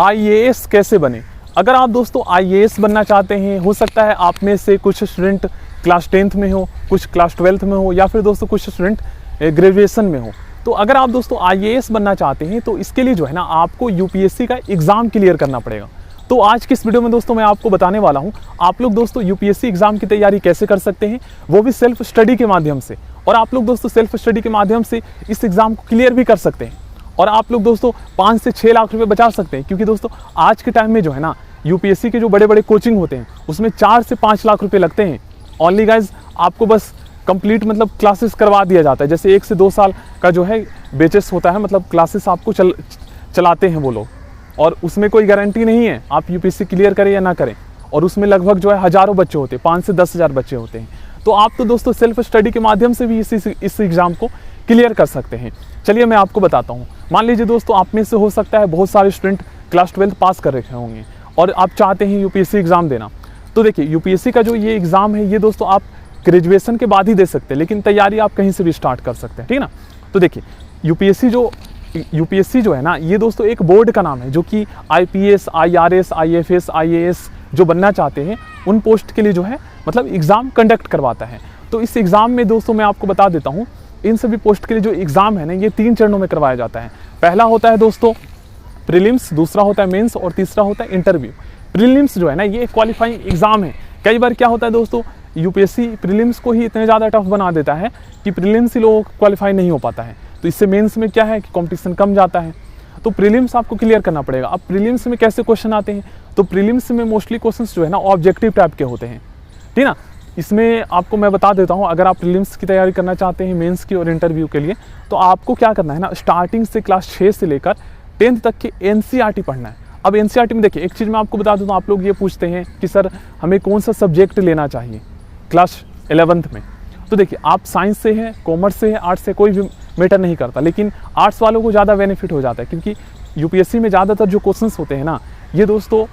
IAS कैसे बने। अगर आप दोस्तों आईएएस बनना चाहते हैं, हो सकता है आप में से कुछ स्टूडेंट क्लास 10th में हो, कुछ क्लास 12th में हो, या फिर दोस्तों कुछ स्टूडेंट ग्रेजुएशन में हो। तो अगर आप दोस्तों आईएएस बनना चाहते हैं तो इसके लिए जो है ना आपको यूपीएससी का एग्ज़ाम क्लियर करना पड़ेगा। तो आज की इस वीडियो में दोस्तों मैं आपको बताने वाला हूं आप लोग दोस्तों यूपीएससी एग्ज़ाम की तैयारी कैसे कर सकते हैं, वो भी सेल्फ स्टडी के माध्यम से। और आप लोग दोस्तों सेल्फ स्टडी के माध्यम से इस एग्ज़ाम को क्लियर भी कर सकते हैं और आप लोग दोस्तों 5 से 6 लाख रुपए बचा सकते हैं। क्योंकि दोस्तों आज के टाइम में जो है ना यूपीएससी के जो बड़े बड़े कोचिंग होते हैं उसमें 4 से 5 लाख रुपए लगते हैं। ओनली गाइज आपको बस कंप्लीट मतलब क्लासेस करवा दिया जाता है। जैसे 1 से 2 साल का जो है बेचेस होता है, मतलब क्लासेस आपको चलाते हैं वो लोग, और उसमें कोई गारंटी नहीं है आप यूपीएससी क्लियर करें या ना करें। और उसमें लगभग जो है हज़ारों बच्चे होते हैं, 5 से 10 हज़ार बच्चे होते हैं। तो आप तो दोस्तों सेल्फ स्टडी के माध्यम से भी इस एग्ज़ाम को क्लियर कर सकते हैं। चलिए मैं आपको बताता हूँ। मान लीजिए दोस्तों आप में से हो सकता है बहुत सारे स्टूडेंट क्लास 12th पास कर रखे होंगे और आप चाहते हैं यूपीएससी एग्ज़ाम देना। तो देखिए यूपीएससी का जो ये एग्ज़ाम है ये दोस्तों आप ग्रेजुएशन के बाद ही दे सकते हैं, लेकिन तैयारी आप कहीं से भी स्टार्ट कर सकते हैं, ठीक है ना। तो देखिए यूपीएससी जो है ना ये दोस्तों एक बोर्ड का नाम है जो कि आईपीएस, आईआरएस, आईएफएस, आईएएस जो बनना चाहते हैं उन पोस्ट के लिए जो है मतलब एग्ज़ाम कंडक्ट करवाता है। तो इस एग्ज़ाम में दोस्तों मैं आपको बता देता हूँ, इन सभी पोस्ट के लिए जो एग्ज़ाम है ना ये 3 चरणों में करवाया जाता है। पहला होता है दोस्तों प्रीलिम्स, दूसरा होता है मेंस और तीसरा होता है इंटरव्यू। प्रीलिम्स जो है ना ये क्वालिफाइंग एग्ज़ाम है। कई बार क्या होता है दोस्तों यूपीएससी प्रीलिम्स को ही इतने ज़्यादा टफ बना देता है कि प्रीलिम्स ही लोगों को क्वालिफाई नहीं हो पाता है। तो इससे मेंस में क्या है कि कंपटीशन कम जाता है। तो प्रीलिम्स आपको क्लियर करना पड़ेगा। अब प्रीलिम्स में कैसे क्वेश्चन आते हैं, तो प्रीलिम्स में मोस्टली क्वेश्चंस जो है ना ऑब्जेक्टिव टाइप के होते हैं, ठीक ना। इसमें आपको मैं बता देता हूँ, अगर आप प्रीलिम्स की तैयारी करना चाहते हैं मेंस की और इंटरव्यू के लिए, तो आपको क्या करना है ना स्टार्टिंग से क्लास 6 से लेकर 10th तक के एनसीईआरटी पढ़ना है। अब एनसीईआरटी में देखिए एक चीज़ मैं आपको बता दूँ, तो आप लोग ये पूछते हैं कि सर हमें कौन सा सब्जेक्ट लेना चाहिए क्लास 11th में। तो देखिए आप साइंस से हैं, कॉमर्स से है, आर्ट्स से, कोई भी मैटर नहीं करता, लेकिन आर्ट्स वालों को ज़्यादा बेनिफिट हो जाता है क्योंकि यूपीएससी में ज़्यादातर जो क्वेश्चंस होते हैं ना ये दोस्तों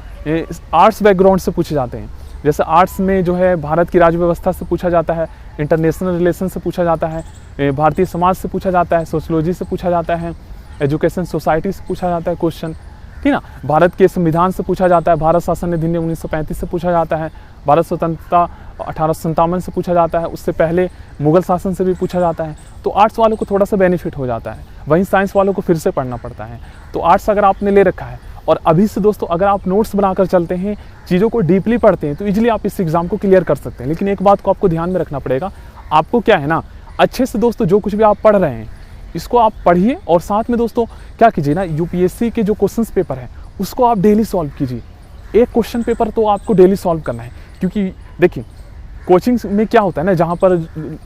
आर्ट्स बैकग्राउंड से पूछे जाते हैं। जैसे आर्ट्स में जो है भारत की राज्य व्यवस्था से पूछा जाता है, इंटरनेशनल रिलेशन से पूछा जाता है, भारतीय समाज से पूछा जाता है, सोशियोलॉजी से पूछा जाता है, एजुकेशन सोसाइटी से पूछा जाता है क्वेश्चन, ठीक ना। भारत के संविधान से पूछा जाता है, भारत शासन अधिनियम 1935 से पूछा जाता है, भारत स्वतंत्रता 1857 से पूछा जाता है, उससे पहले मुगल शासन से भी पूछा जाता है। तो आर्ट्स वालों को थोड़ा सा बेनिफिट हो जाता है, वहीं साइंस वालों को फिर से पढ़ना पड़ता है। तो आर्ट्स अगर आपने ले रखा है और अभी से दोस्तों अगर आप नोट्स बनाकर चलते हैं, चीज़ों को डीपली पढ़ते हैं, तो इजीली आप इस एग्ज़ाम को क्लियर कर सकते हैं। लेकिन एक बात को आपको ध्यान में रखना पड़ेगा, आपको क्या है ना अच्छे से दोस्तों जो कुछ भी आप पढ़ रहे हैं इसको आप पढ़िए और साथ में दोस्तों क्या कीजिए ना यूपीएससी के जो क्वेश्चन पेपर है उसको आप डेली सॉल्व कीजिए। एक क्वेश्चन पेपर तो आपको डेली सॉल्व करना है, क्योंकि देखिए कोचिंग में क्या होता है ना, जहाँ पर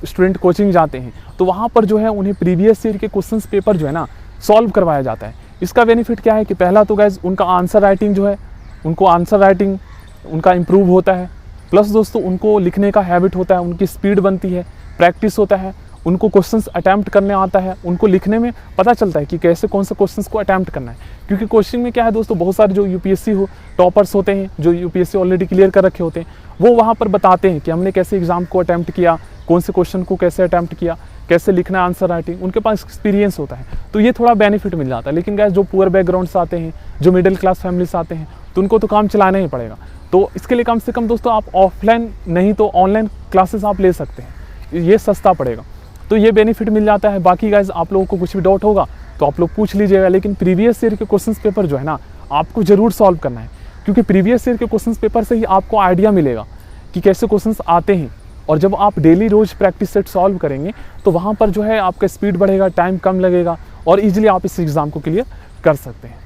स्टूडेंट कोचिंग जाते हैं तो वहाँ पर जो है उन्हें प्रीवियस ईयर के क्वेश्चन पेपर जो है ना सॉल्व करवाया जाता है। इसका बेनिफिट क्या है कि पहला तो गाइज उनका आंसर राइटिंग जो है उनका इम्प्रूव होता है, प्लस दोस्तों उनको लिखने का हैबिट होता है, उनकी स्पीड बनती है, प्रैक्टिस होता है, उनको क्वेश्चंस अटैम्प्ट करने आता है, उनको लिखने में पता चलता है कि कैसे कौन से क्वेश्चंस को अटैम्प्ट करना है। क्योंकि कोचिंग में क्या है दोस्तों बहुत सारे जो यूपीएससी टॉपर्स होते हैं, जो यूपीएससी ऑलरेडी क्लियर कर रखे होते हैं, वो वहाँ पर बताते हैं कि हमने कैसे एग्ज़ाम को अटैम्प्ट किया, कौन से क्वेश्चन को कैसे अटैम्प्ट किया, कैसे लिखना है, आंसर राइटिंग, उनके पास एक्सपीरियंस होता है। तो ये थोड़ा बेनिफिट मिल जाता है। लेकिन गाइस जो पुअर बैकग्राउंड से आते हैं, जो मिडिल क्लास फैमिली से आते हैं, तो उनको तो काम चलाना ही पड़ेगा। तो इसके लिए कम से कम दोस्तों आप ऑफलाइन नहीं तो ऑनलाइन क्लासेस आप ले सकते हैं, ये सस्ता पड़ेगा, तो ये बेनिफिट मिल जाता है। बाकी गाइज आप लोगों को कुछ भी डाउट होगा तो आप लोग पूछ लीजिएगा, लेकिन प्रीवियस ईयर के क्वेश्चन पेपर जो है ना आपको ज़रूर सॉल्व करना है, क्योंकि प्रीवियस ईयर के क्वेश्चन पेपर से ही आपको आइडिया मिलेगा कि कैसे क्वेश्चंस आते हैं। और जब आप डेली रोज़ प्रैक्टिस सेट सॉल्व करेंगे तो वहाँ पर जो है आपका स्पीड बढ़ेगा, टाइम कम लगेगा और ईजिली आप इस एग्ज़ाम को क्लियर कर सकते हैं।